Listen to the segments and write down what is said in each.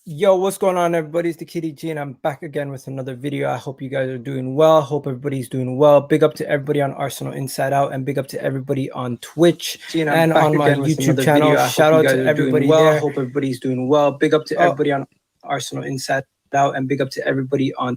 Yo, what's going on, everybody? It's the Kitty G, and I'm back again with another video. I hope you guys are doing well. Hope everybody's doing well. Big up to everybody on Arsenal Inside Out, and big up to everybody on Twitch and on my YouTube channel. Shout out to everybody there. Hope everybody's doing well. Big up to everybody on Arsenal Inside Out, and big up to everybody on.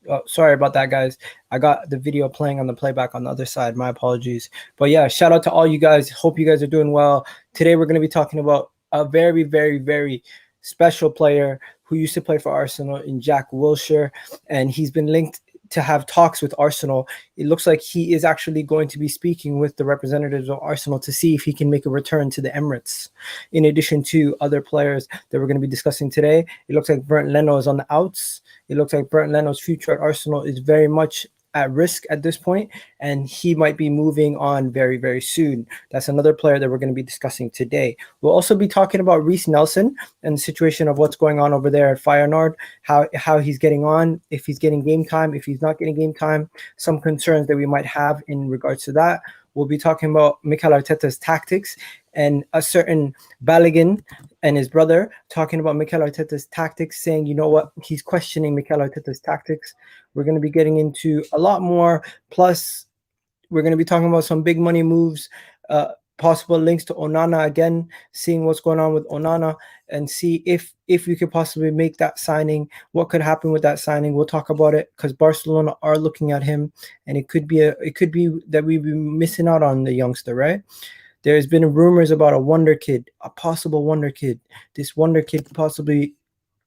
Oh, sorry about that, guys. I got the video playing on the playback on the other side. My apologies. But yeah, shout out to all you guys. Hope you guys are doing well. Today we're going to be talking about a very, very, very special player who used to play for Arsenal in Jack Wilshere, and he's been linked to have talks with Arsenal. It looks like he is actually going to be speaking with the representatives of Arsenal to see if he can make a return to the Emirates. In addition to other players that we're going to be discussing today, it looks like Bernd Leno is on the outs. It looks like Bernd Leno's future at Arsenal is very much at risk at this point, and he might be moving on very, very soon. That's another player that we're going to be discussing today. We'll also be talking about Reiss Nelson and the situation of what's going on over there at Feyenoord, how he's getting on, if he's getting game time, if he's not getting game time, some concerns that we might have in regards to that. We'll be talking about Mikel Arteta's tactics and a certain Balogun and his brother talking about Mikel Arteta's tactics, saying, you know what, he's questioning Mikel Arteta's tactics. We're going to be getting into a lot more. Plus, we're going to be talking about some big money moves, possible links to Onana again, seeing what's going on with Onana and see if we could possibly make that signing, what could happen with that signing. We'll talk about it because Barcelona are looking at him, and it could be that we've been missing out on the youngster, right? There's been rumors about a wonder kid, a possible wonder kid. This wonder kid possibly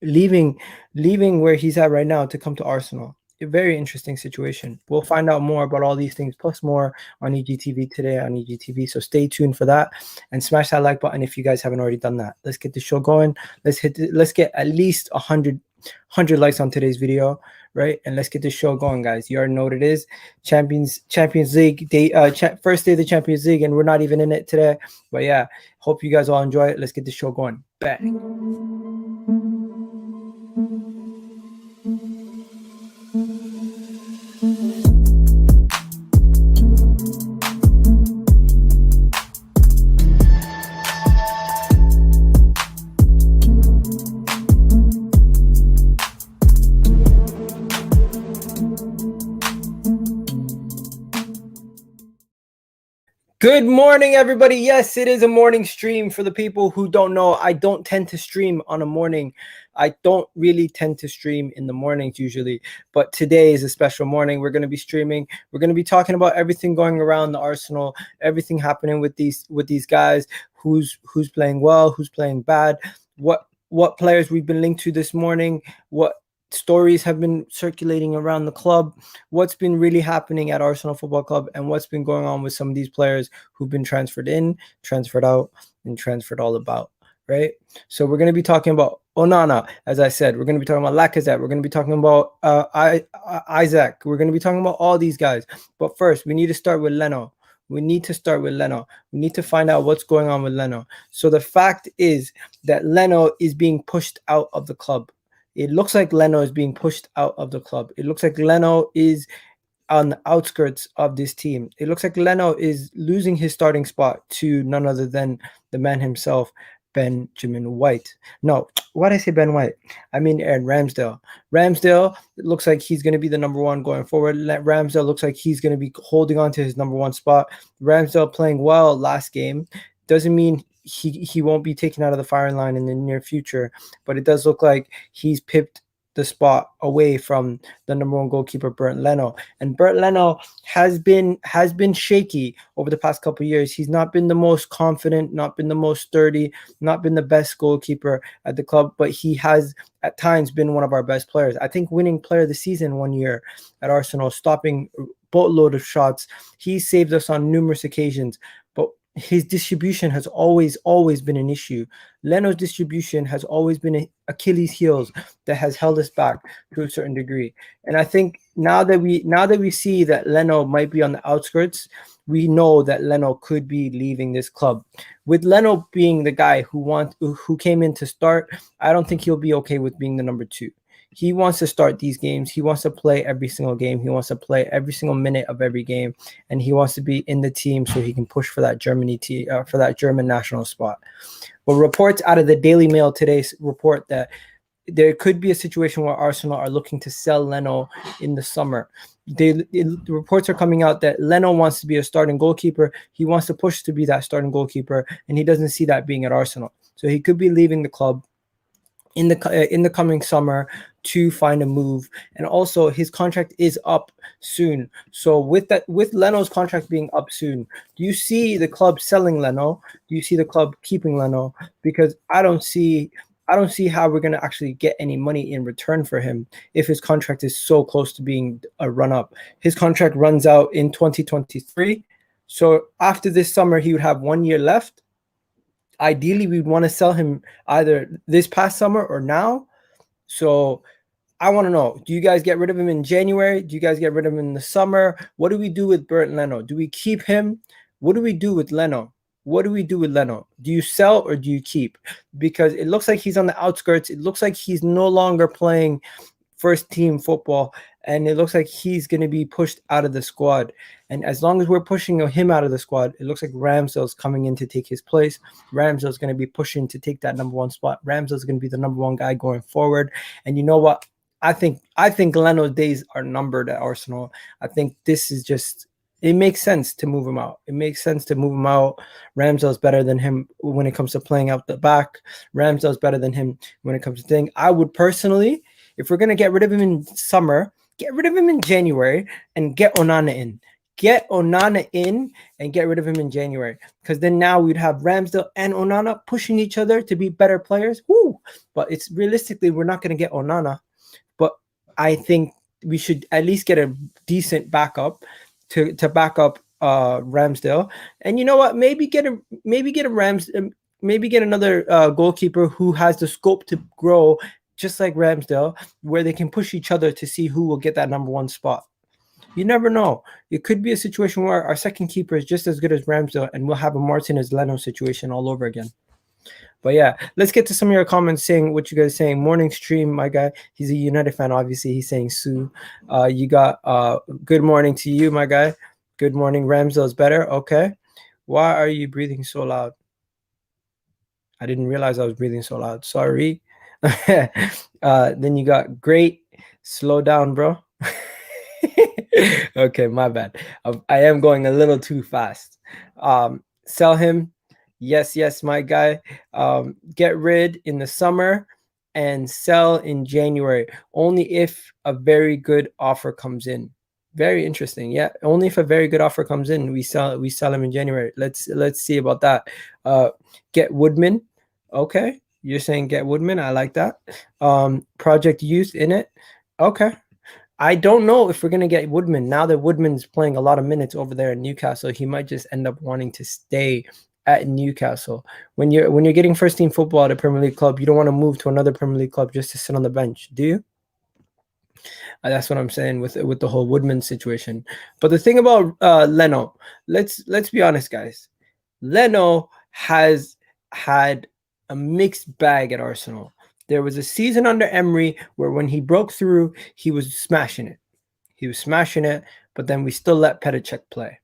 leaving where he's at right now to come to Arsenal. A very interesting situation. We'll find out more about all these things plus more on EGTV today on EGTV. So stay tuned for that and smash that like button if you guys haven't already done that. Let's get the show going. Let's get at least 100 likes on today's video, right? And let's get the show going, guys. You already know what it is. Champions League day, first day of the Champions League, and we're not even in it today. But yeah, hope you guys all enjoy it. Let's get the show going. Bang. Good morning, everybody. Yes, it is a morning stream. For the people who don't know, I don't tend to stream on a morning. I don't really tend to stream in the mornings usually, but today is a special morning. We're going to be streaming. We're going to be talking about everything going around the Arsenal, everything happening with these guys, who's playing well, who's playing bad, what players we've been linked to this morning, what stories have been circulating around the club, what's been really happening at Arsenal Football Club, and what's been going on with some of these players who've been transferred in, transferred out, and transferred all about, right? So we're going to be talking about Onana, as I said. We're going to be talking about Lacazette. We're going to be talking about Isak. We're going to be talking about all these guys. But first, we need to start with Leno. We need to find out what's going on with Leno. So the fact is that Leno is being pushed out of the club. It looks like Leno is being pushed out of the club. It looks like Leno is on the outskirts of this team. It looks like Leno is losing his starting spot to none other than the man himself, Benjamin White. No, why did I say Ben White? I mean Aaron Ramsdale. Ramsdale, it looks like he's going to be the number one going forward. Ramsdale looks like he's going to be holding on to his number one spot. Ramsdale playing well last game doesn't mean he won't be taken out of the firing line in the near future, but it does look like he's pipped the spot away from the number one goalkeeper, Bernd Leno. And Bernd Leno has been shaky over the past couple of years. He's not been the most confident, not been the most sturdy, not been the best goalkeeper at the club, but he has at times been one of our best players. I think winning player of the season one year at Arsenal, stopping a boatload of shots. He saved us on numerous occasions, but his distribution has always been an issue. Leno's distribution has always been an Achilles heels that has held us back to a certain degree. And I think now that we see that Leno might be on the outskirts, we know that Leno could be leaving this club. With Leno being the guy who came in to start, I don't think he'll be okay with being the number two. He wants to start these games. He wants to play every single game. He wants to play every single minute of every game, and he wants to be in the team so he can push for that German national spot. But reports out of the Daily Mail today report that there could be a situation where Arsenal are looking to sell Leno in the summer. The reports are coming out that Leno wants to be a starting goalkeeper. He wants to push to be that starting goalkeeper, and he doesn't see that being at Arsenal. So he could be leaving the club in the coming summer to find a move. And also his contract is up soon. So with Leno's contract being up soon, do you see the club selling Leno? Do you see the club keeping Leno? Because I don't see how we're going to actually get any money in return for him if his contract is so close to being a run up. His contract runs out in 2023. So after this summer, he would have 1 year left. Ideally, we'd want to sell him either this past summer or now. So I want to know, do you guys get rid of him in January? Do you guys get rid of him in the summer? What do we do with Bernd Leno? Do we keep him? What do we do with Leno? What do we do with Leno? Do you sell or do you keep? Because it looks like he's on the outskirts. It looks like he's no longer playing first team football, and it looks like he's going to be pushed out of the squad. And as long as we're pushing him out of the squad, it looks like Ramsdale's coming in to take his place. Ramsdale's going to be pushing to take that number one spot. Ramsdale's going to be the number one guy going forward. And you know what? I think Leno's days are numbered at Arsenal. I think this is just, it makes sense to move him out. It makes sense to move him out. Ramsdale's better than him when it comes to playing out the back. Ramsdale's better than him when it comes to thing. I would personally, if we're going to get rid of him in summer, get rid of him in January and get Onana in. Get Onana in and get rid of him in January. Because then now we'd have Ramsdale and Onana pushing each other to be better players. Woo! But it's realistically, we're not going to get Onana. But I think we should at least get a decent backup to back up Ramsdale. And you know what? Maybe get another goalkeeper who has the scope to grow, just like Ramsdale, where they can push each other to see who will get that number one spot. You never know. It could be a situation where our second keeper is just as good as Ramsdale, and we'll have a Martinez-Leno situation all over again. But yeah, let's get to some of your comments saying what you guys are saying. Morning stream, my guy. He's a United fan, obviously. He's saying Sue. You got good morning to you, my guy. Good morning. Ramsdale's better. Okay. Why are you breathing so loud? I didn't realize I was breathing so loud. Sorry. Then you got great. Slow down, bro. Okay, my bad. I am going a little too fast. Sell him. Yes, my guy. Get rid in the summer and sell in January. Only if a very good offer comes in. Very interesting. Yeah, only if a very good offer comes in, we sell him in January. Let's see about that. Get Woodman. Okay. You're saying get Woodman. I like that. Project Youth in it. Okay. I don't know if we're going to get Woodman. Now that Woodman's playing a lot of minutes over there in Newcastle, he might just end up wanting to stay at Newcastle. When you're getting first team football at a Premier League club, you don't want to move to another Premier League club just to sit on the bench, do you? That's what I'm saying with the whole Woodman situation. But the thing about Leno, let's be honest, guys. Leno has had a mixed bag at Arsenal. There was a season under Emery where when he broke through, he was smashing it. But then we still let Petr play.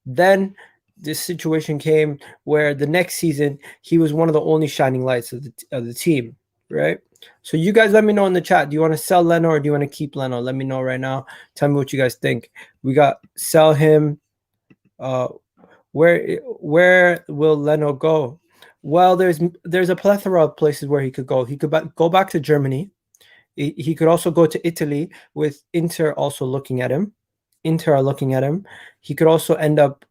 Then this situation came where the next season he was one of the only shining lights of the team, right? So you guys let me know in the chat. Do you want to sell Leno or do you want to keep Leno? Let me know right now. Tell me what you guys think. We got sell him. Where will Leno go? Well, there's a plethora of places where he could go. He could go back to Germany. He could also go to Italy with Inter also looking at him. Inter are looking at him. He could also end up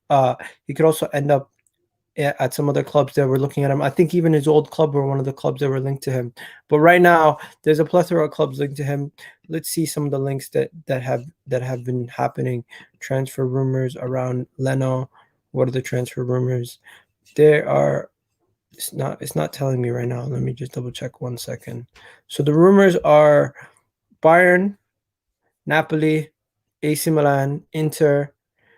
at some other clubs that were looking at him. I think even his old club were one of the clubs that were linked to him. But right now, there's a plethora of clubs linked to him. Let's see some of the links that have been happening. Transfer rumors around Leno. What are the transfer rumors? There are. It's not telling me right now. Let me just double check 1 second. So the rumors are Bayern, Napoli, AC Milan, Inter.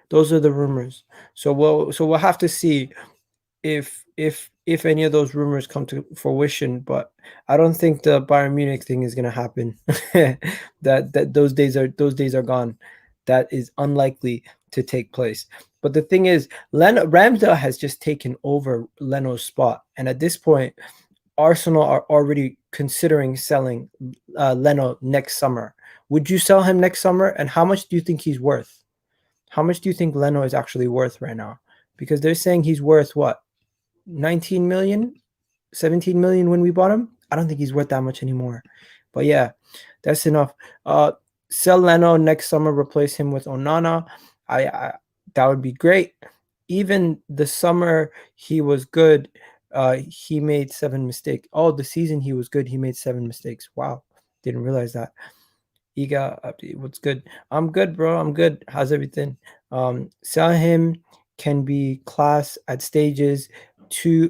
Those are the rumors. So we'll have to see if any of those rumors come to fruition. But I don't think the Bayern Munich thing is going to happen. that those days are gone. That is unlikely to take place. But the thing is, Ramsdale has just taken over Leno's spot. And at this point, Arsenal are already considering selling Leno next summer. Would you sell him next summer? And how much do you think he's worth? How much do you think Leno is actually worth right now? Because they're saying he's worth what? 19 million, 17 million when we bought him. I don't think he's worth that much anymore. But yeah, that's enough. Sell Leno next summer, replace him with Onana. I that would be great. Even the summer he was good, he made 7 mistakes. Oh, the season he was good, he made 7 mistakes. Wow, didn't realize that. Iga, what's good? I'm good, bro. I'm good. How's everything? Sell him can be class at stages,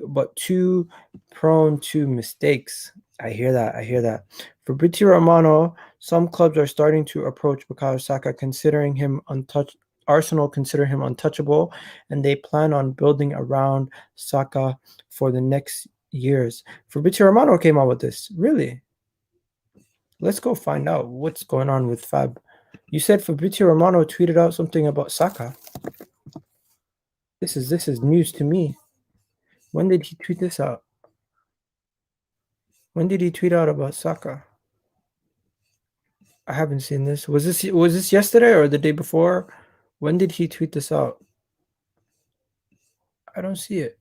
but too prone to mistakes. I hear that. I hear that. Fabrizio Romano, some clubs are starting to approach Bukayo Saka, considering him untouched. Arsenal consider him untouchable, and they plan on building around Saka for the next years. Fabrizio Romano came out with this. Really? Let's go find out what's going on with Fab. You said Fabrizio Romano tweeted out something about Saka. This is news to me. When did he tweet this out? When did he tweet out about Saka? I haven't seen this. Was this yesterday or the day before? When did he tweet this out? I don't see it.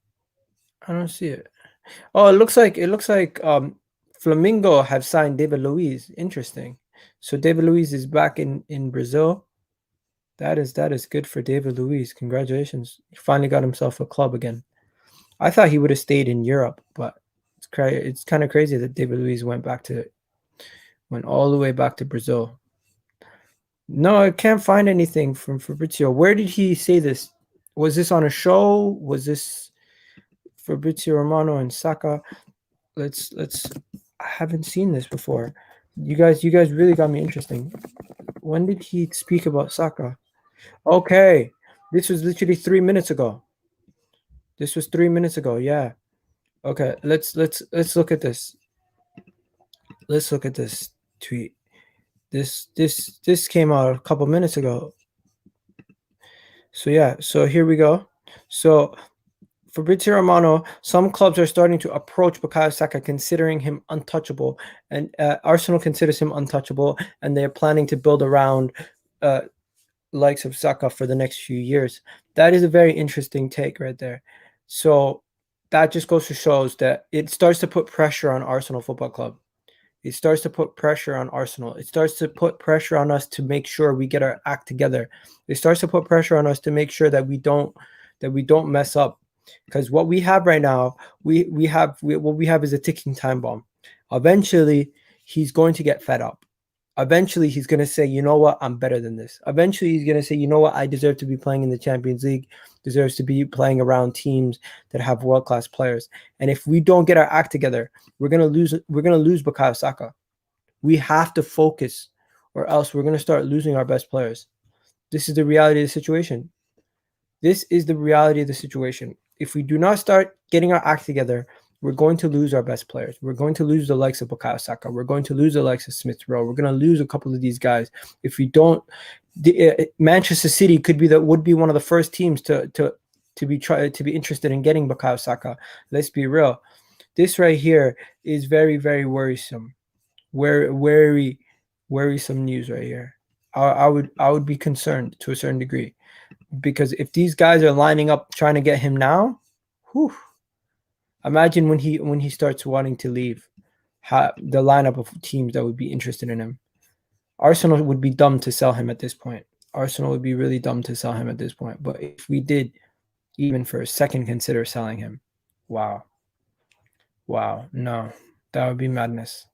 I don't see it. Oh, it looks like Flamengo have signed David Luiz. Interesting. So David Luiz is back in Brazil. That is good for David Luiz. Congratulations. He finally got himself a club again. I thought he would have stayed in Europe, but it's kind of crazy that David Luiz went all the way back to Brazil. No, I can't find anything from Fabrizio. Where did he say this? Was this on a show? Was this Fabrizio Romano and Saka? Let's I haven't seen this before. You guys really got me interesting. When did he speak about Saka? Okay. This was literally 3 minutes ago. This was 3 minutes ago. Yeah. Okay, let's look at this. Let's look at this tweet. This came out a couple minutes ago. So yeah, so here we go. So Fabrizio Romano, some clubs are starting to approach Bukayo Saka, considering him untouchable, and Arsenal considers him untouchable, and they're planning to build around likes of Saka for the next few years. That is a very interesting take right there. So that just goes to shows that it starts to put pressure on Arsenal Football Club. It starts to put pressure on Arsenal. It starts to put pressure on us to make sure we get our act together. It starts to put pressure on us to make sure that we don't mess up. Because what we have right now, what we have is a ticking time bomb. Eventually, he's going to get fed up. Eventually, he's going to say, you know what, I'm better than this. Eventually, he's going to say, you know what, I deserve to be playing in the Champions League, deserves to be playing around teams that have world-class players. And if we don't get our act together, we're going to lose Bukayo Saka. We have to focus, or else we're going to start losing our best players. This is the reality of the situation. This is the reality of the situation. If we do not start getting our act together, we're going to lose our best players. We're going to lose the likes of Bukayo Saka. We're going to lose the likes of Smith Rowe. We're going to lose a couple of these guys. If we don't, Manchester City would be one of the first teams to be interested in getting Bukayo Saka. Let's be real. This right here is very, very worrisome. Worrisome news right here. I would be concerned to a certain degree, because if these guys are lining up trying to get him now, whew, imagine when he starts wanting to leave, the lineup of teams that would be interested in him. Arsenal would be dumb to sell him at this point. Arsenal would be really dumb to sell him at this point. But if we did, even for a second, consider selling him, wow, no, that would be madness.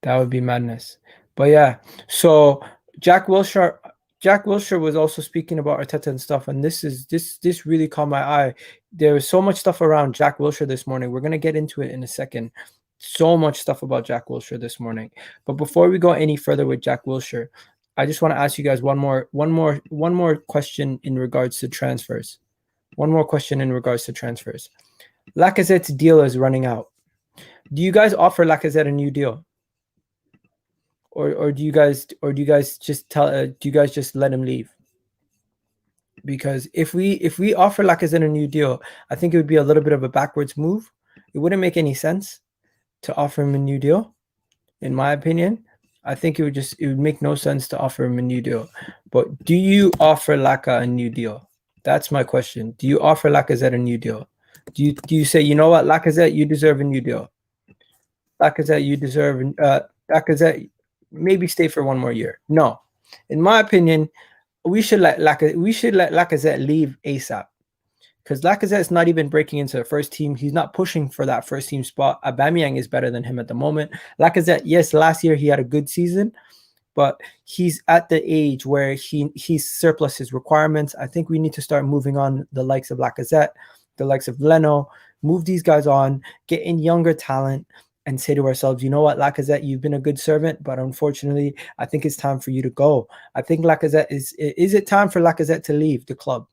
That would be madness. But yeah, so Jack Wilshere was also speaking about Arteta and stuff, and this really caught my eye. There was so much stuff around Jack Wilshere this morning. We're gonna get into it in a second. So much stuff about Jack Wilshere this morning. But before we go any further with Jack Wilshere, I just want to ask you guys one more question in regards to transfers. One more question in regards to transfers. Lacazette's deal is running out. Do you guys offer Lacazette a new deal? Or do you guys just let him leave? Because if we offer Lacazette a new deal, I think it would be a little bit of a backwards move. It wouldn't make any sense, to offer him a new deal. In my opinion, I think it would make no sense to offer him a new deal. But do you offer Laca a new deal? That's my question. Do you offer Lacazette a new deal? Do you say, you know what, Lacazette, you deserve a new deal? Lacazette, you deserve Lacazette, maybe stay for one more year. No. In my opinion, we should let Lacazette leave ASAP. Because Lacazette is not even breaking into the first team. He's not pushing for that first team spot. Aubameyang is better than him at the moment. Lacazette, yes, last year he had a good season, but he's at the age where he's surplus his requirements. I think we need to start moving on the likes of Lacazette, the likes of Leno, move these guys on, get in younger talent, and say to ourselves, you know what, Lacazette, you've been a good servant, but unfortunately, I think it's time for you to go. I think Lacazette is it time for Lacazette to leave the club?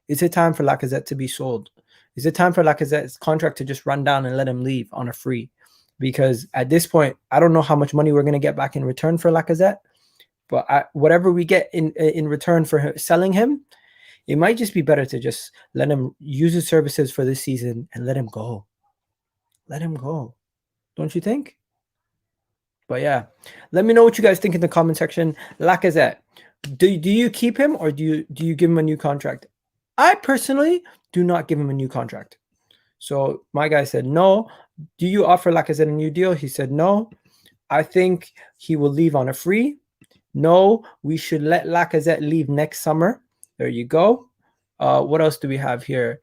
Is it time for Lacazette to be sold? Is it time for Lacazette's contract to just run down and let him leave on a free? Because at this point, I don't know how much money we're going to get back in return for Lacazette, but whatever we get in return for selling him, it might just be better to just let him use his services for this season and let him go. Let him go. Don't you think? But yeah, let me know what you guys think in the comment section. Lacazette, do you keep him or do you give him a new contract? I personally do not give him a new contract. So my guy said no. Do you offer Lacazette a new deal? He said no. I think he will leave on a free. No, we should let Lacazette leave next summer. There you go. What else do we have here?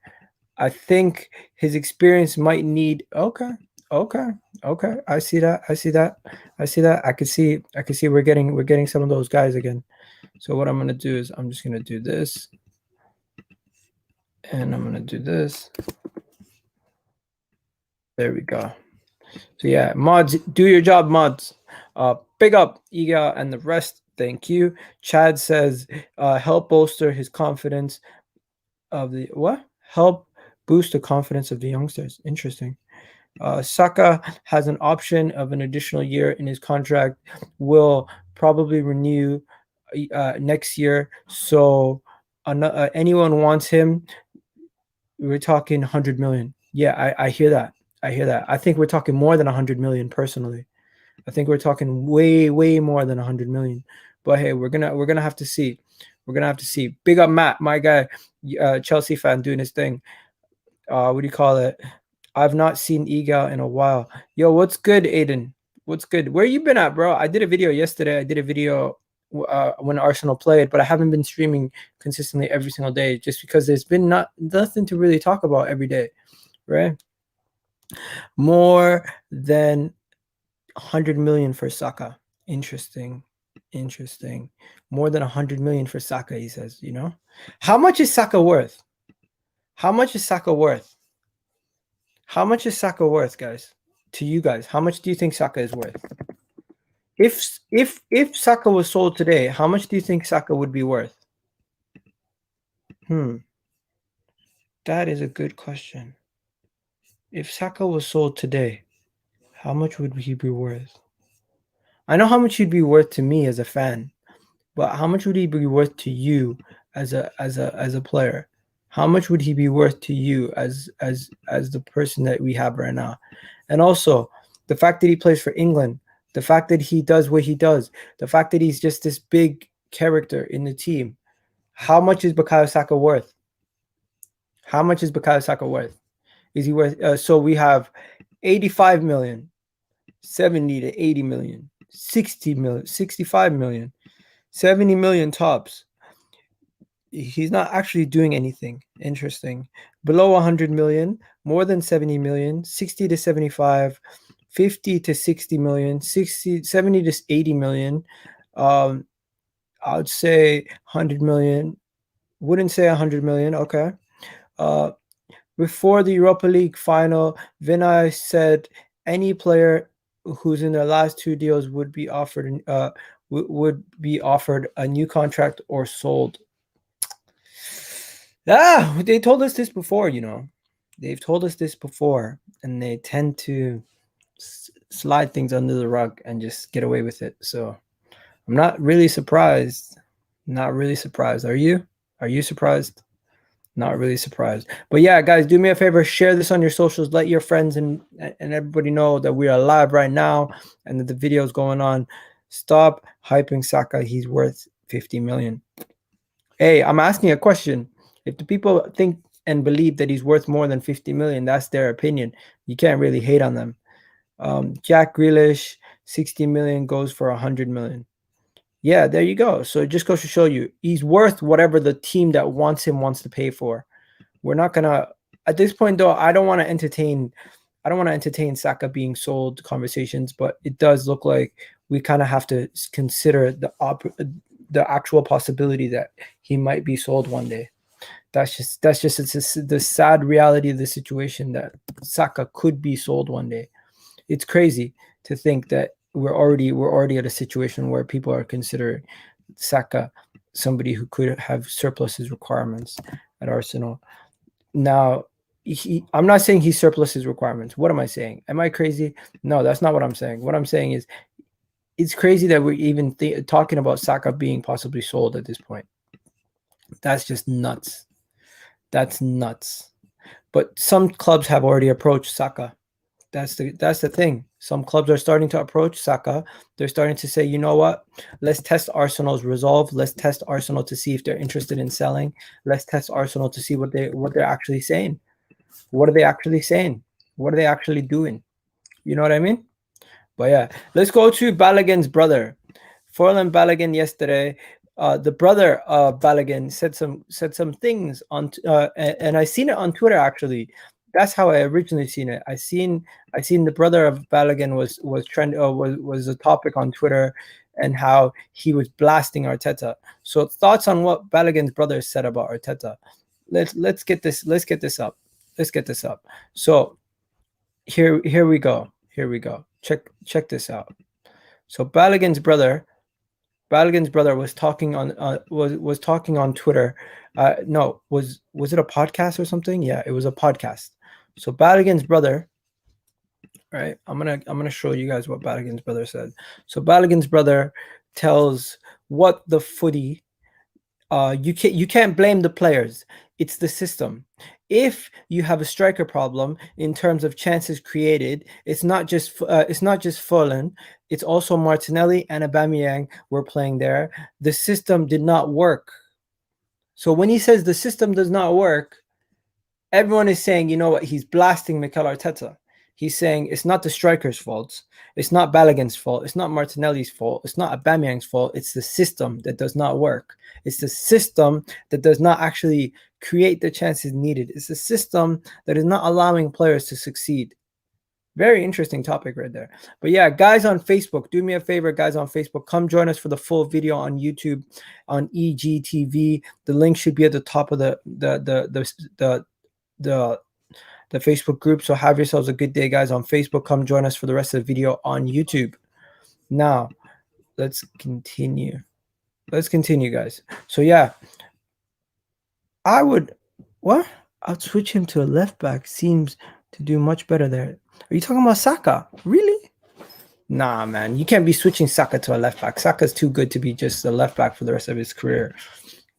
I think his experience might need. Okay. I see that. I can see we're getting some of those guys again. So what I'm gonna do is I'm just gonna do this. And I'm going to do this. There we go. So yeah, mods, do your job, mods. Big up Iga and the rest. Thank you. Chad says, help bolster his confidence of the what? Help boost the confidence of the youngsters. Interesting. Saka has an option of an additional year in his contract. Will probably renew next year. So anyone wants him. We're talking 100 million. Yeah, I hear that. I think we're talking more than 100 million personally. I think we're talking way more than 100 million. But hey, we're gonna have to see. We're gonna have to see. Big up Matt, my guy, Chelsea fan doing his thing. What do you call it? I've not seen Iga in a while. Yo, what's good, Aiden? What's good? Where you been at, bro? I did a video yesterday. I did a video when Arsenal played, but I haven't been streaming consistently every single day just because there's been nothing to really talk about every day, right? More than 100 million for Saka. Interesting. More than 100 million for Saka, he says, you know? How much is Saka worth? How much is Saka worth? How much is Saka worth, guys? To you guys, how much do you think Saka is worth? If Saka was sold today, how much do you think Saka would be worth? That is a good question. If Saka was sold today, how much would he be worth? I know how much he'd be worth to me as a fan, but how much would he be worth to you as a player? How much would he be worth to you as the person that we have right now? And also the fact that he plays for England, the fact that he does what he does, the fact that he's just this big character in the team. How much is Bukayo Saka worth? How much is Bukayo Saka worth? Is he worth? So we have 85 million, 70 to 80 million, 60 million, 65 million, 70 million tops. He's not actually doing anything interesting. Below 100 million, more than 70 million, 60 to 75, 50 to 60 million, 70 to 80 million. I would say 100 million. Wouldn't say 100 million. Okay. Before the Europa League final, Vinay said any player who's in their last two deals would be offered a new contract or sold. They told us this before, you know. They've told us this before, and they tend to slide things under the rug and just get away with it. So I'm not really surprised. Not really surprised. Are you? Are you surprised? Not really surprised. But yeah, guys, do me a favor, share this on your socials. Let your friends and everybody know that we are live right now and that the video is going on. Stop hyping Saka. He's worth 50 million. Hey, I'm asking a question. If the people think and believe that he's worth more than 50 million, that's their opinion. You can't really hate on them. Jack Grealish, 60 million goes for 100 million. Yeah, there you go. So it just goes to show you he's worth whatever the team that wants him wants to pay for. We're not gonna at this point though. I don't want to entertain Saka being sold conversations, but it does look like we kind of have to consider the actual possibility that he might be sold one day. That's just the sad reality of the situation, that Saka could be sold one day. It's crazy to think that we're already at a situation where people are considering Saka somebody who could have surplus his requirements at Arsenal. Now, I'm not saying he surplus his requirements. What am I saying? Am I crazy? No, that's not what I'm saying. What I'm saying is it's crazy that we're even talking about Saka being possibly sold at this point. That's just nuts. That's nuts. But some clubs have already approached Saka. That's the thing. Some clubs are starting to approach Saka. They're starting to say, you know what? Let's test Arsenal's resolve. Let's test Arsenal to see if they're interested in selling. Let's test Arsenal to see what they're actually saying. What are they actually saying? What are they actually doing? You know what I mean? But yeah, let's go to Balogun's brother. Folarin Balogun yesterday. The brother of Balogun said some things on and I seen it on Twitter actually. That's how I originally seen it. I seen the brother of Balogun was a topic on Twitter, and how he was blasting Arteta. So thoughts on what Balogun's brother said about Arteta. Let's get this up. So here we go. Check this out. So Balogun's brother was talking on was talking on Twitter. Was it a podcast or something? Yeah, it was a podcast. So Balogun's brother, right? I'm gonna show you guys what Balogun's brother said. So Balogun's brother tells what the footy. You can't blame the players. It's the system. If you have a striker problem in terms of chances created, it's not just Folarin. It's also Martinelli and Aubameyang were playing there. The system did not work. So when he says the system does not work, everyone is saying, you know what? He's blasting Mikel Arteta. He's saying it's not the striker's fault. It's not Balogun's fault. It's not Martinelli's fault. It's not Aubameyang's fault. It's the system that does not work. It's the system that does not actually create the chances needed. It's the system that is not allowing players to succeed. Very interesting topic right there. But yeah, guys on Facebook, do me a favor, guys on Facebook, come join us for the full video on YouTube on EGTV. The link should be at the top of the Facebook group. So have yourselves a good day, guys, on Facebook. Come join us for the rest of the video on YouTube. Now, let's continue, guys. So yeah, I'd switch him to a left back. Seems to do much better there. Are you talking about Saka? Really? Nah, man. You can't be switching Saka to a left back. Saka's too good to be just a left back for the rest of his career.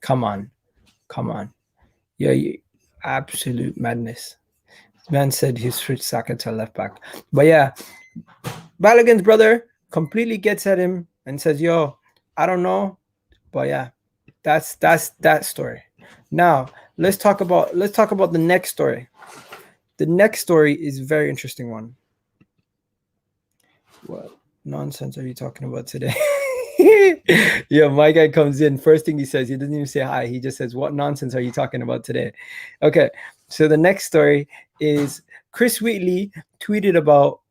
Come on. Yeah, absolute madness. Man said he switched Saka to a left back. But yeah, Balogun's brother completely gets at him and says, yo, I don't know. But yeah, that's that story. Now, let's talk about the next story. The next story is a very interesting one. What nonsense are you talking about today? Yeah, my guy comes in. First thing he says, he doesn't even say hi. He just says, what nonsense are you talking about today? Okay, so the next story is Chris Wheatley tweeted about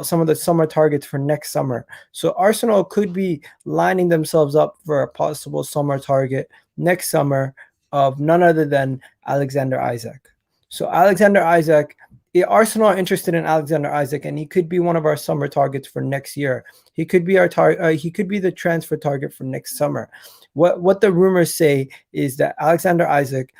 some of the summer targets for next summer. So Arsenal could be lining themselves up for a possible summer target next summer of none other than Alexander Isak. So Alexander Isak, Arsenal are interested in Alexander Isak, and he could be one of our summer targets for next year. He could be he could be the transfer target for next summer. What the rumors say is that Alexander Isak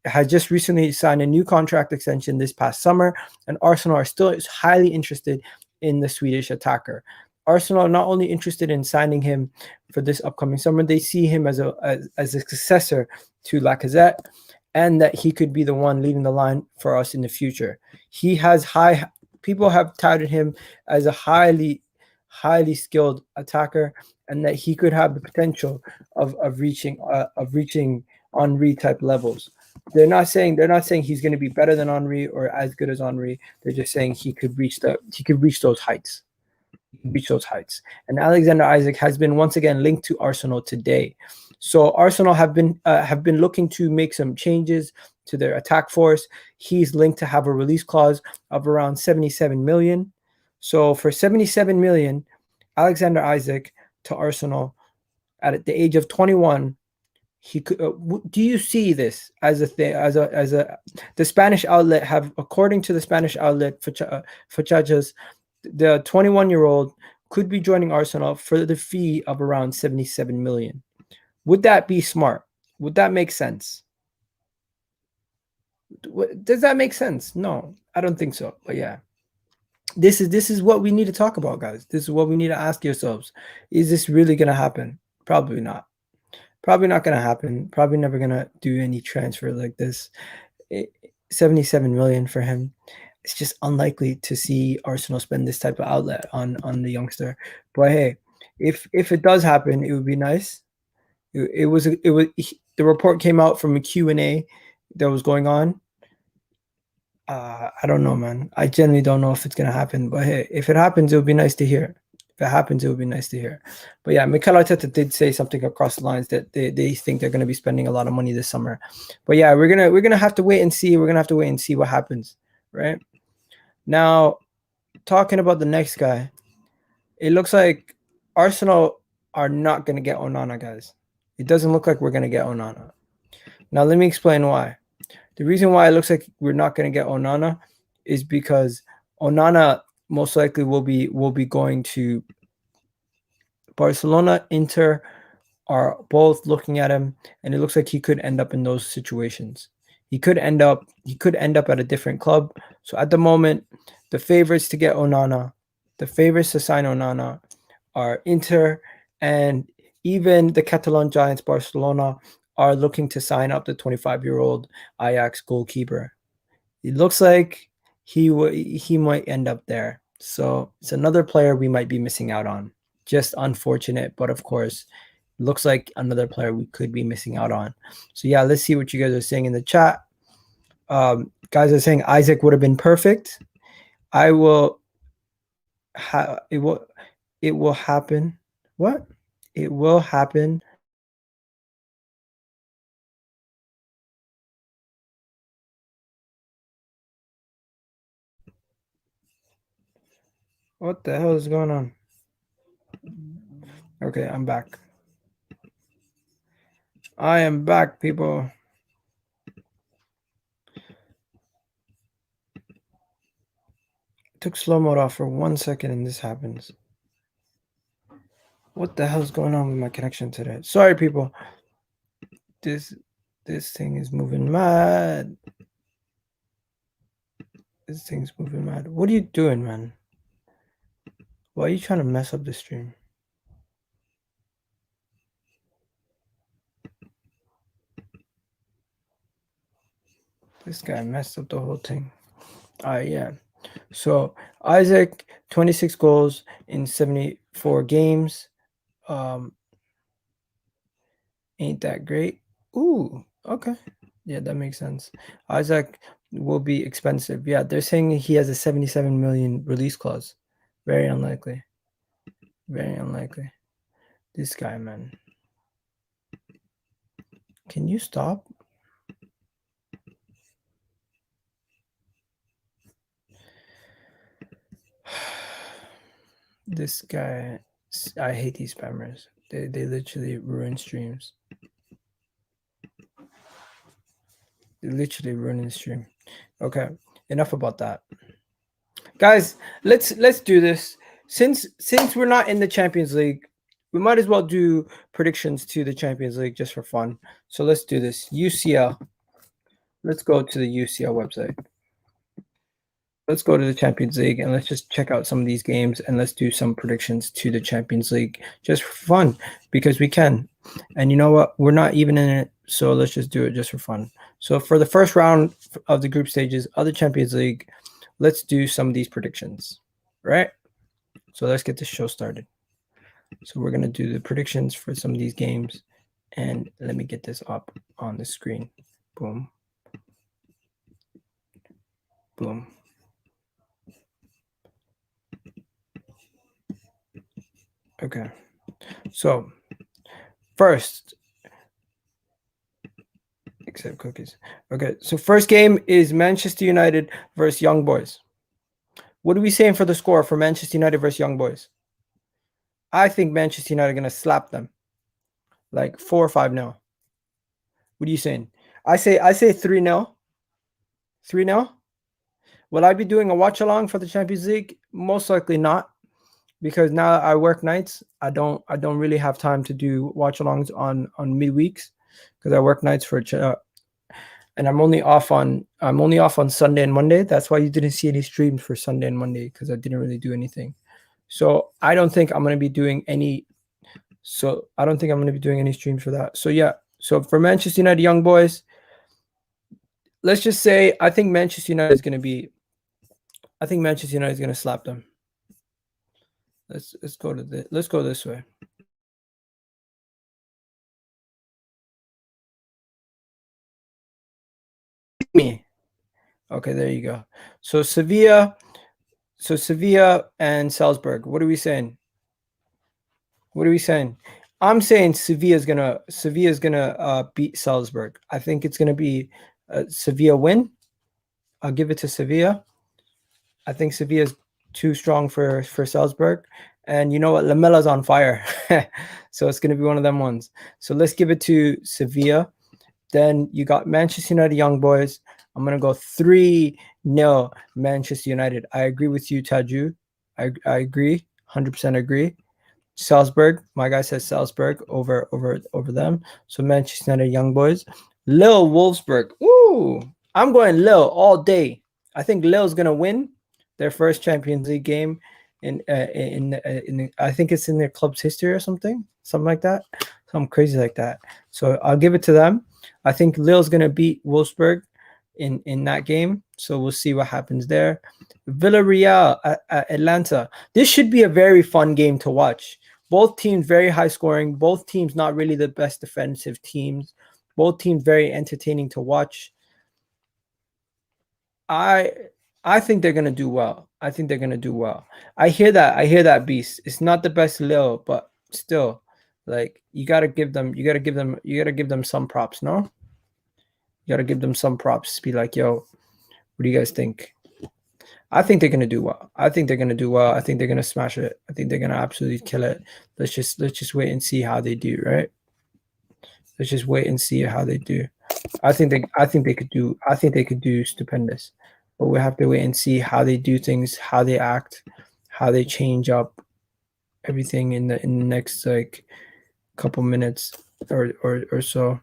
has just recently signed a new contract extension this past summer, and Arsenal are still highly interested in the Swedish attacker. Arsenal are not only interested in signing him for this upcoming summer, they see him as a successor to Lacazette, and that he could be the one leading the line for us in the future. He has people have touted him as a highly skilled attacker, and that he could have the potential of reaching Henry type levels. They're not saying he's going to be better than Henry or as good as Henry. They're just saying he could reach those heights. And Alexander Isak has been once again linked to Arsenal today. So Arsenal have been looking to make some changes to their attack force. He's linked to have a release clause of around 77 million. So for 77 million, Alexander Isak to Arsenal at the age of 21, he could. Do you see this as a thing? The Spanish outlet have, according to the Spanish outlet Fachachas, the 21-year-old could be joining Arsenal for the fee of around 77 million. Would that be smart? Would that make sense? Does that make sense? No, I don't think so. But yeah, this is what we need to talk about, guys. This is what we need to ask yourselves. Is this really going to happen? Probably not. Probably not going to happen. Probably never going to do any transfer like this. 77 million for him. It's just unlikely to see Arsenal spend this type of outlet on the youngster. But hey, if it does happen, it would be nice. The report came out from a Q&A that was going on. I don't know, man. I genuinely don't know if it's gonna happen. But hey, if it happens, it would be nice to hear. But yeah, Mikel Arteta did say something across the lines that they think they're gonna be spending a lot of money this summer. But yeah, we're gonna have to wait and see. We're gonna have to wait and see what happens, right? Now, talking about the next guy, it looks like Arsenal are not going to get Onana, guys. It doesn't look like we're going to get Onana. Now, let me explain why. The reason why it looks like we're not going to get Onana is because Onana most likely will be going to Barcelona. Inter are both looking at him, and it looks like he could end up in those situations. He could end up at a different club. So at the moment, the favorites to get Onana, the favorites to sign Onana are Inter, and even the Catalan giants Barcelona are looking to sign up the 25-year-old Ajax goalkeeper. It looks like he might end up there. So it's another player we might be missing out on. Just unfortunate, but of course, looks like another player we could be missing out on. So yeah, let's see what you guys are saying in the chat. Guys are saying Isak would have been perfect. It will happen. What? It will happen. What the hell is going on? Okay, I'm back. I am back, people. Took slow mode off for 1 second and this happens. What the hell is going on with my connection today? Sorry, people. This thing is moving mad. This thing's moving mad. What are you doing, man? Why are you trying to mess up the stream? This guy messed up the whole thing. Yeah. So Isak, 26 goals in 74 games. Ain't that great? Ooh, okay. Yeah, that makes sense. Isak will be expensive. Yeah, they're saying he has a 77 million release clause. Very unlikely. Very unlikely. This guy, man. Can you stop? This guy, I hate these spammers. They literally ruin streams. They literally ruin the stream. Okay, enough about that. Guys, let's do this. Since we're not in the Champions League, we might as well do predictions to the Champions League just for fun. So let's do this. UCL. Let's go to the UCL website. let's go to the Champions League and let's just check out some of these games and let's do some predictions to the Champions League just for fun because we can. And you know what? We're not even in it, so let's just do it just for fun. So for the first round of the group stages of the Champions League, let's do some of these predictions, right? So let's get this show started. So we're going to do the predictions for some of these games. And let me get this up on the screen. Boom. Boom. Okay. So first, except cookies. Okay. So first game is Manchester United versus Young Boys. What are we saying for the score for Manchester United versus Young Boys? I think Manchester United are going to slap them. Like 4 or 5-0. What are you saying? I say 3-0. 3-0. Will I be doing a watch along for the Champions League? Most likely not, because now I work nights. I don't really have time to do watch alongs on midweeks because I work nights for and I'm only off on Sunday and Monday. That's why you didn't see any streams for Sunday and Monday, because I didn't really do anything. So I don't think I'm going to be doing any. So I don't think I'm going to be doing any streams for that. So yeah. So for Manchester United Young Boys, let's just say I think Manchester United is going to slap them. Let's go this way. Me. Okay, there you go. So Sevilla and Salzburg. What are we saying? I'm saying Sevilla's gonna beat Salzburg. I think it's gonna be a Sevilla win. I'll give it to Sevilla. I think Sevilla's too strong for Salzburg. And you know what? Lamella's on fire. So it's gonna be one of them ones. So let's give it to Sevilla. Then you got Manchester United Young Boys. I'm going to go 3-0 Manchester United. I agree with you, Taju. I agree. 100% agree. Salzburg. My guy says Salzburg over them. So Manchester United Young Boys. Lille Wolfsburg. Ooh, I'm going Lille all day. I think Lille's going to win their first Champions League game in I think it's in their club's history or something like that. Something crazy like that. So I'll give it to them. I think Lille's going to beat Wolfsburg in that game. So we'll see what happens there. Villarreal at Atlanta. This should be a very fun game to watch. Both teams very high scoring. Both teams not really the best defensive teams. Both teams very entertaining to watch. I think they're gonna do well. I hear that beast. It's not the best Lille, but still, like you gotta give them some props, no? You gotta give them some props. Be like, yo, what do you guys think? I think they're gonna do well. I think they're gonna smash it. I think they're gonna absolutely kill it. Let's just wait and see how they do, right? Let's just wait and see how they do. I think they could do stupendous. But we have to wait and see how they do things, how they act, how they change up everything in the next like couple minutes or so.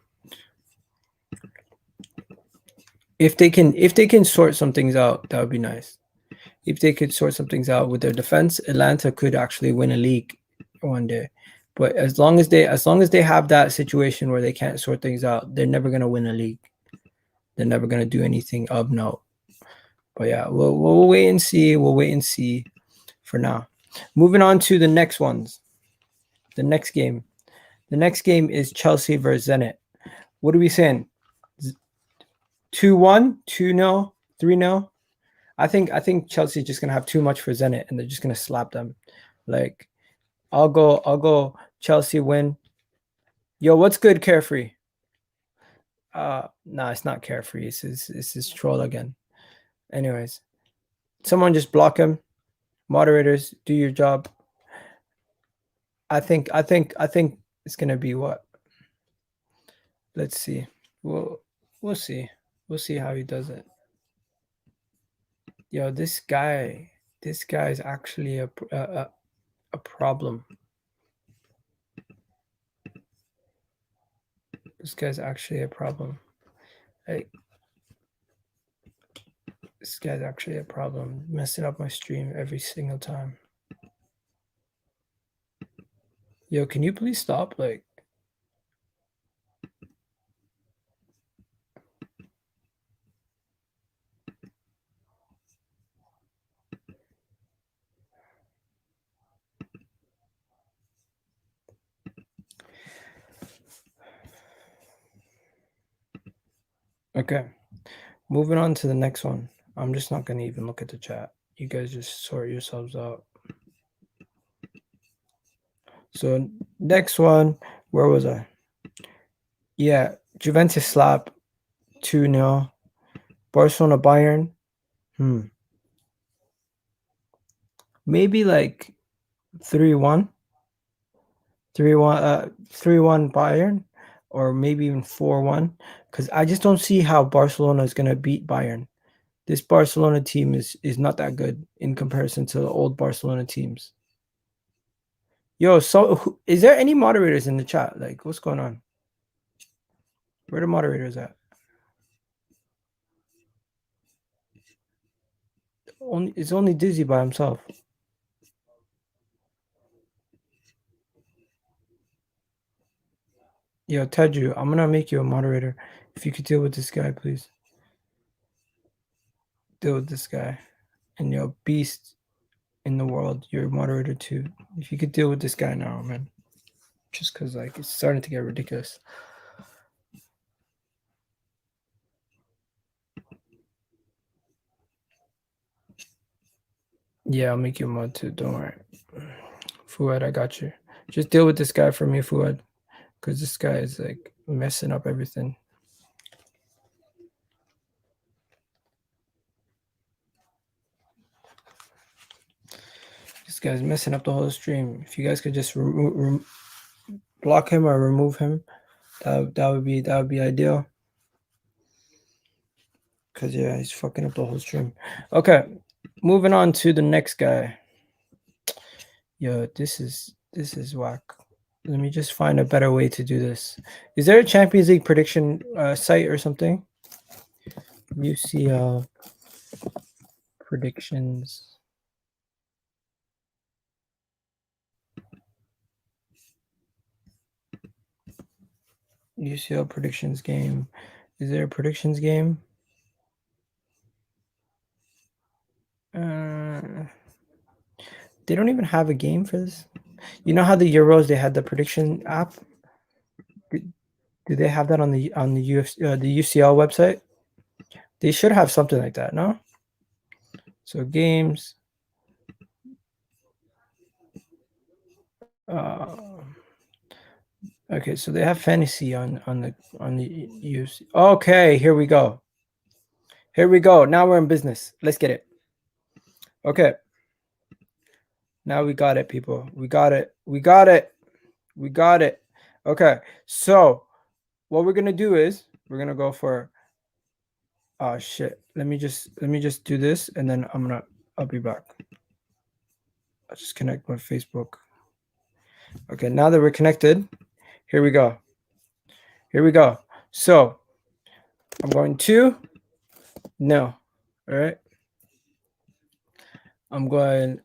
If they can sort some things out, that would be nice. If they could sort some things out with their defense, Atlanta could actually win a league one day. But as long as they have that situation where they can't sort things out, they're never gonna win a league. They're never gonna do anything of note. But yeah, we'll wait and see. We'll wait and see for now. Moving on to the next ones. The next game. The next game is Chelsea versus Zenit. What are we saying? 2-1, 2-0, 3-0. I think Chelsea's just gonna have too much for Zenit and they're just gonna slap them. Like, I'll go Chelsea win. Yo, what's good, Carefree? Nah, it's not Carefree. It's his troll again. Anyways, someone just block him. Moderators, do your job. I think it's gonna be what? Let's see. We'll see. We'll see how he does it. Yo, this guy is actually a problem. This guy's actually a problem. Hey, This guy's actually a problem. Messing up my stream every single time. Yo, can you please stop? Like, okay. Moving on to the next one. I'm just not gonna even look at the chat. You guys just sort yourselves out. So next one, where was I? Yeah, Juventus slap 2-0. Barcelona Bayern. Maybe like 3-1. 3-1 Bayern, or maybe even 4-1. Because I just don't see how Barcelona is gonna beat Bayern. This Barcelona team is not that good in comparison to the old Barcelona teams. Yo, so is there any moderators in the chat? Like, what's going on? Where the moderators at? It's only Dizzy by himself. Yo, Teju, I'm gonna make you a moderator. If you could deal with this guy, please. Deal with this guy. And yo, Beast in the world, you're a moderator too. If you could deal with this guy now, man. Just because like it's starting to get ridiculous. Yeah, I'll make you a mod too. Don't worry. Fuad, I got you. Just deal with this guy for me, Fuad. Because this guy is like messing up everything. This guy's messing up the whole stream. If you guys could just block him or remove him, that would be ideal. Cause yeah, he's fucking up the whole stream. Okay, moving on to the next guy. Yo, this is whack. Let me just find a better way to do this. Is there a Champions League prediction site or something? UCL predictions. UCL predictions game. Is there a predictions game? They don't even have a game for this. You know how the Euros they had the prediction app? Do they have that on the the UCL website? They should have something like that, no? So games. Okay, so they have fantasy on the UC. Okay, here we go. Here we go. Now we're in business. Let's get it. Okay. Now we got it, people. We got it. We got it. We got it. Okay. So what we're gonna do is we're gonna go for oh shit. Let me just do this and then I'll be back. I'll just connect my Facebook. Okay, now that we're connected, here we go. Here we go. So I'm going to no. All right. I'm going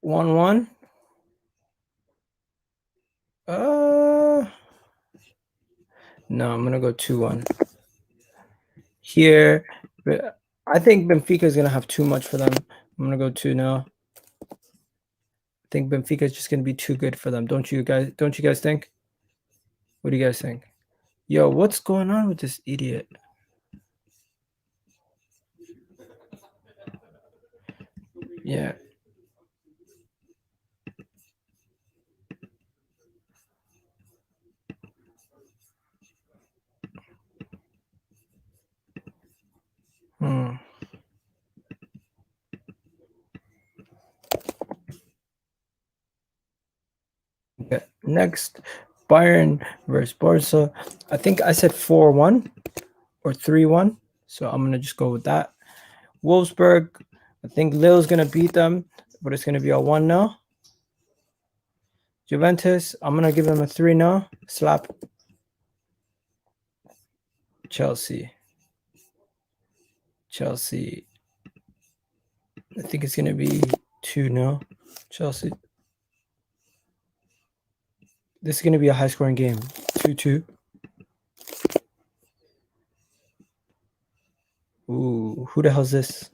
1-1. No, I'm gonna go 2-1. Here, I think Benfica is gonna have too much for them. I'm gonna go 2-0. I think Benfica is just gonna be too good for them. Don't you guys think? What do you guys think? Yo, what's going on with this idiot? Yeah. Okay. Next, Bayern versus Barca. I think I said 4-1 or 3-1. So I'm gonna just go with that. Wolfsburg, I think Lille's gonna beat them, but it's gonna be a 1-0. Juventus, I'm gonna give them a 3-0 slap. Chelsea. I think it's going to be 2-0. Chelsea. This is going to be a high-scoring game. 2-2. Ooh, who the hell's this?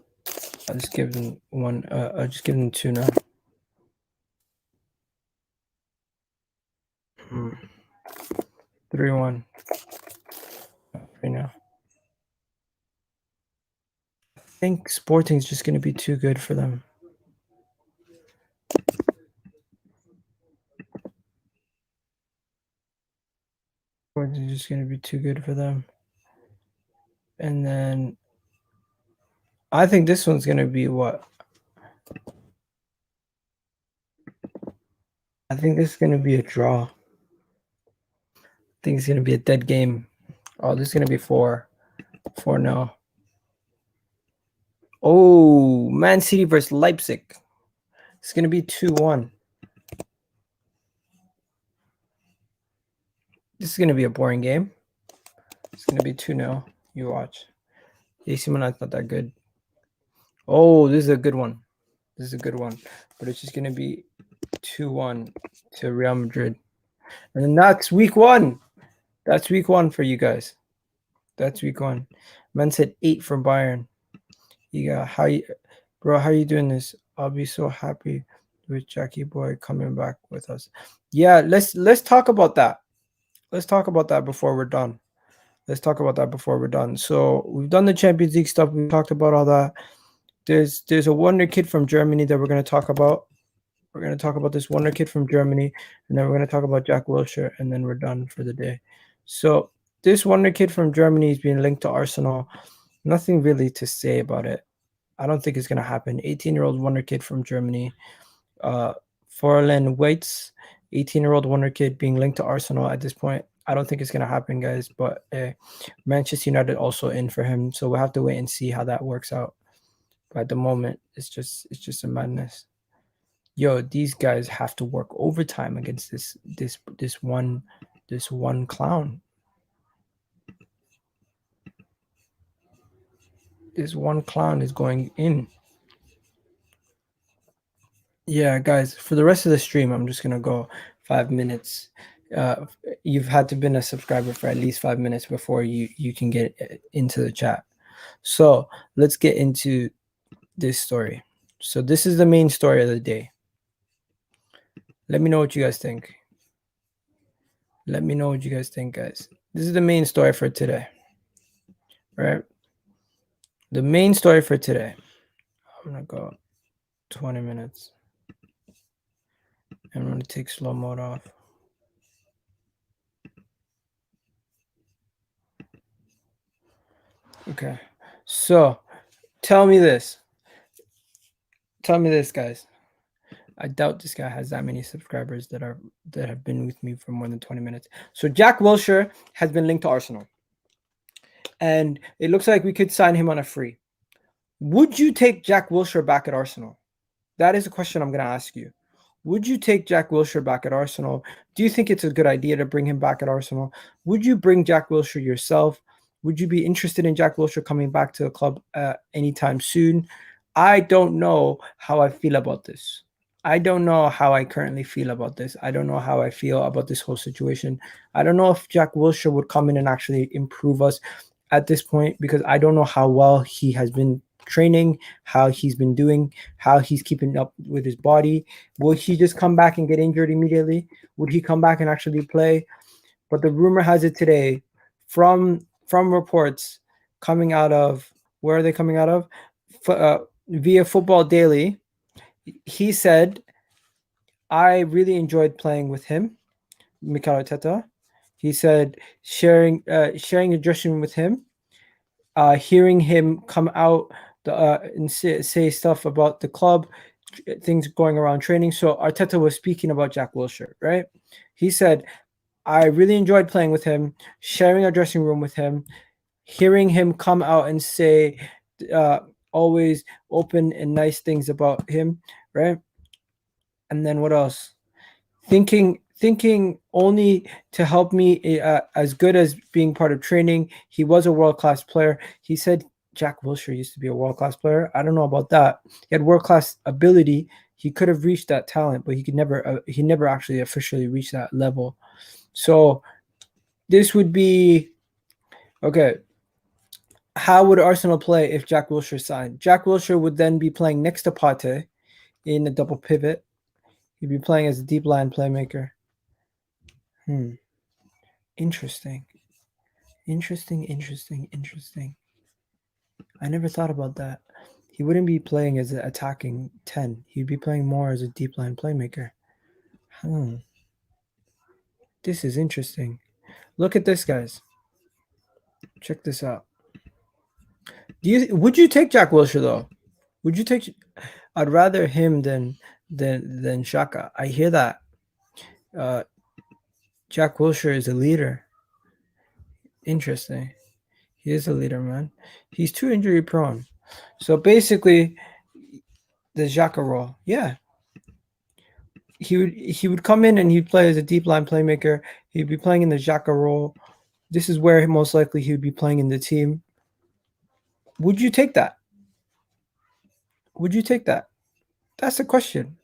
I'll just give them one. I'll just give them 2 now. 3-1. Right now. I think Sporting's just going to be too good for them. Sporting's just going to be too good for them. And then I think this one's going to be what? I think this is going to be a draw. I think it's going to be a dead game. Oh, this is going to be 4-0. Oh, Man City versus Leipzig. It's going to be 2-1. This is going to be a boring game. It's going to be 2-0. You watch. AC Milan's not that good. Oh, this is a good one. But it's just going to be 2-1 to Real Madrid. And then that's week 1. That's week 1 for you guys. That's week 1. Man said 8 from Bayern. You got how you doing this? I'll be so happy with Jackie Boy coming back with us. Yeah, let's talk about that. Let's talk about that before we're done. So we've done the Champions League stuff. We talked about all that. There's a wonder kid from Germany that we're going to talk about. We're going to talk about this wonder kid from Germany, and then we're going to talk about Jack Wilshere, and then we're done for the day. So this wonder kid from Germany is being linked to Arsenal. Nothing really to say about it. I don't think it's going to happen. 18-year-old wonder kid from Germany. Folarin waits. 18-year-old wonder kid being linked to Arsenal at this point. I don't think it's going to happen, guys. But Manchester United also in for him. So we'll have to wait and see how that works out. But at the moment, it's just a madness. Yo, these guys have to work overtime against this one clown. This one clown is going in. Yeah, guys, for the rest of the stream, I'm just going to go 5 minutes. You've had to been a subscriber for at least 5 minutes before you can get into the chat. So let's get into this story. So this is the main story of the day. Let me know what you guys think. Guys. This is the main story for today. Right? The main story for today. I'm going to go 20 minutes. I'm going to take slow mode off. Okay. So tell me this, guys. I doubt this guy has that many subscribers that have been with me for more than 20 minutes. So Jack Wilshere has been linked to Arsenal. And it looks like we could sign him on a free. Would you take Jack Wilshere back at Arsenal? That is a question I'm going to ask you. Would you take Jack Wilshere back at Arsenal? Do you think it's a good idea to bring him back at Arsenal? Would you bring Jack Wilshere yourself? Would you be interested in Jack Wilshere coming back to the club anytime soon? I don't know how I feel about this. I don't know how I currently feel about this. I don't know how I feel about this whole situation. I don't know if Jack Wilshere would come in and actually improve us at this point, because I don't know how well he has been training, how he's been doing, how he's keeping up with his body. Will he just come back and get injured immediately? Would he come back and actually play? But the rumor has it today from reports coming out of, where are they coming out of? Via Football Daily. He said, I really enjoyed playing with him, Mikel Arteta. He said sharing a dressing room with him, hearing him come out and say stuff about the club, things going around training. So Arteta was speaking about Jack Wilshere, right? He said, I really enjoyed playing with him, sharing a dressing room with him, hearing him come out and say always open and nice things about him, right? And then what else? Thinking thinking only to help me as good as being part of training. He was a world-class player. He said Jack Wilshere used to be a world-class player. I don't know about that. He had world-class ability. He could have reached that talent, but he never actually officially reached that level. So this would be okay. How would Arsenal play if Jack Wilshere signed? Jack Wilshere would then be playing next to Partey in a double pivot. He'd be playing as a deep line playmaker. Interesting. Interesting. I never thought about that. He wouldn't be playing as an attacking 10. He'd be playing more as a deep line playmaker. This is interesting. Look at this, guys. Check this out. Would you take Jack Wilshere though? Would you take? I'd rather him than Xhaka. I hear that. Jack Wilshere is a leader. Interesting. He is a leader, man. He's too injury prone. So basically, the Xhaka role, yeah. He would come in and he'd play as a deep line playmaker. He'd be playing in the Xhaka role. This is where most likely he would be playing in the team. Would you take that? Would you take that? That's the question.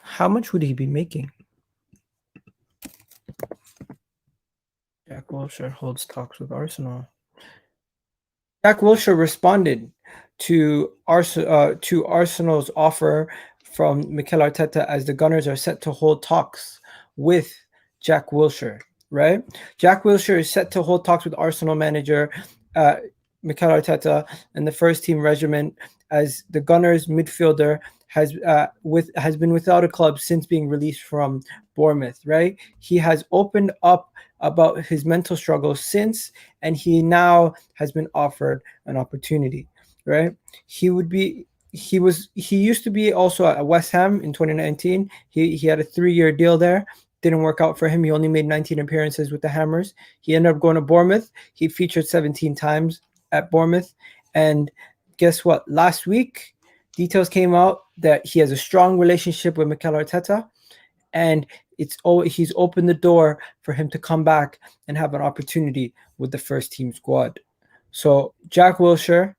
How much would he be making? Jack Wilshere holds talks with Arsenal. Jack Wilshere responded to Arsenal's offer from Mikel Arteta as the Gunners are set to hold talks with Jack Wilshere, right? Jack Wilshere is set to hold talks with Arsenal manager Mikel Arteta and the first team regiment as the Gunners midfielder has been without a club since being released from Bournemouth, right? He has opened up about his mental struggles since, and he now has been offered an opportunity, right? He used to be also at West Ham in 2019. He had a 3-year deal there. Didn't work out for him. He only made 19 appearances with the Hammers. He ended up going to Bournemouth. He featured 17 times at Bournemouth. And guess what? Last week, details came out that he has a strong relationship with Mikel Arteta, and he's opened the door for him to come back and have an opportunity with the first team squad. So Jack Wilshere,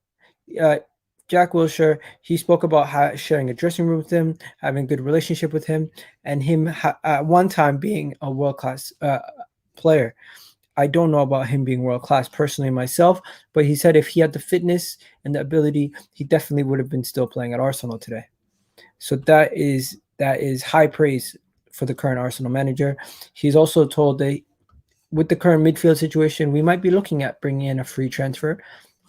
he spoke about sharing a dressing room with him, having a good relationship with him, and him at one time being a world-class player. I don't know about him being world-class personally myself, but he said if he had the fitness and the ability, he definitely would have been still playing at Arsenal today. So that is high praise for the current Arsenal manager. He's also told that with the current midfield situation, we might be looking at bringing in a free transfer,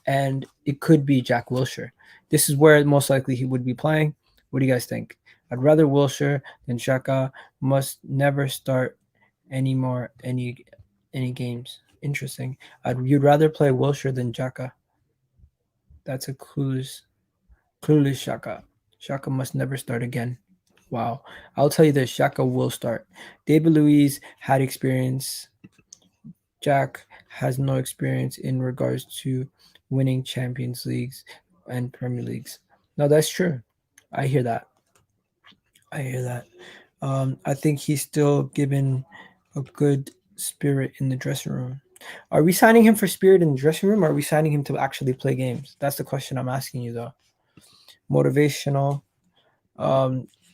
and it could be Jack Wilshere. This is where most likely he would be playing. What do you guys think? I'd rather Wilshere than Xhaka. Must never start any games. Interesting. You'd rather play Wilshere than Xhaka. That's a clueless Xhaka. Xhaka must never start again. Wow. I'll tell you this, Xhaka will start. David Luiz had experience. Jack has no experience in regards to winning Champions Leagues and Premier Leagues. No, that's true. I hear that. I think he's still given a good spirit in the dressing room. Are we signing him for spirit in the dressing room, or are we signing him to actually play games? That's the question I'm asking you, though. Motivational.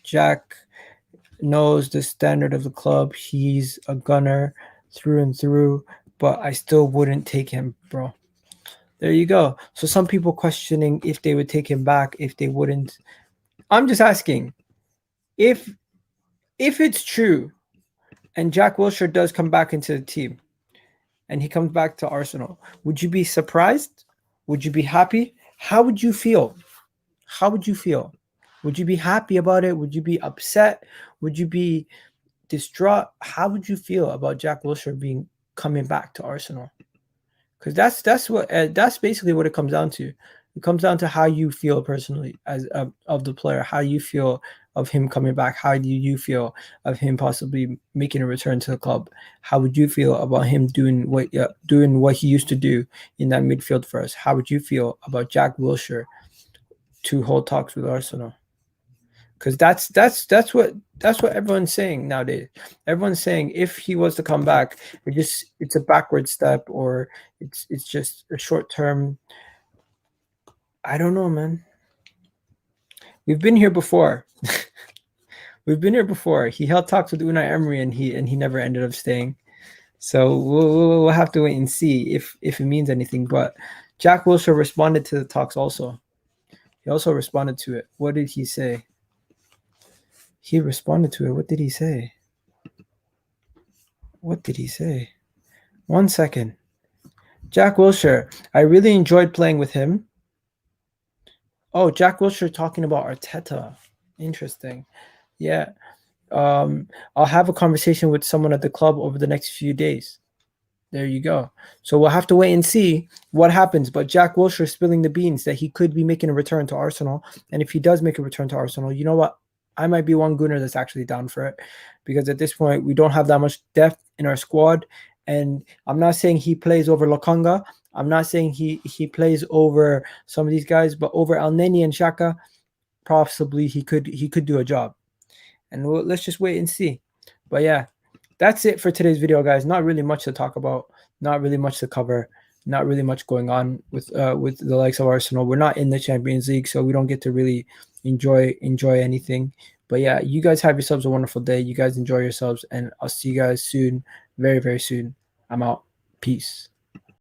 Jack knows the standard of the club. He's a gunner through and through, but I still wouldn't take him, bro. There you go. So some people questioning if they would take him back, if they wouldn't. I'm just asking, if it's true and Jack Wilshere does come back into the team and he comes back to Arsenal, would you be surprised? Would you be happy? How would you feel? Would you be happy about it? Would you be upset? Would you be distraught? How would you feel about Jack Wilshere coming back to Arsenal? Because that's basically what it comes down to. It comes down to how you feel personally as of the player, how you feel of him coming back? How do you feel of him possibly making a return to the club? How would you feel about him doing what he used to do in that midfield for us? How would you feel about Jack Wilshere to hold talks with Arsenal? Because that's what everyone's saying nowadays. Everyone's saying if he was to come back, it's a backward step, or it's just a short term. I don't know, man. We've been here before. We've been here before. He held talks with Unai Emery, and he never ended up staying. So we'll have to wait and see if it means anything. But Jack Wilshere responded to the talks also. He also responded to it. What did he say? He responded to it. What did he say? What did he say? 1 second. Jack Wilshere. I really enjoyed playing with him. Oh, Jack Wilshere talking about Arteta. Interesting. Yeah. I'll have a conversation with someone at the club over the next few days. There you go. So we'll have to wait and see what happens. But Jack Wilshere spilling the beans that he could be making a return to Arsenal. And if he does make a return to Arsenal, you know what? I might be one gooner that's actually down for it, because at this point we don't have that much depth in our squad. And I'm not saying he plays over Laca. I'm not saying he plays over some of these guys, but over Elneny and Xhaka, possibly he could do a job. And let's just wait and see. But yeah, that's it for today's video, guys. Not really much to talk about, not really much to cover, not really much going on with the likes of Arsenal. We're not in the Champions League, so we don't get to really enjoy anything. But yeah, you guys have yourselves a wonderful day. You guys enjoy yourselves, and I'll see you guys soon, very, very soon. I'm out. Peace.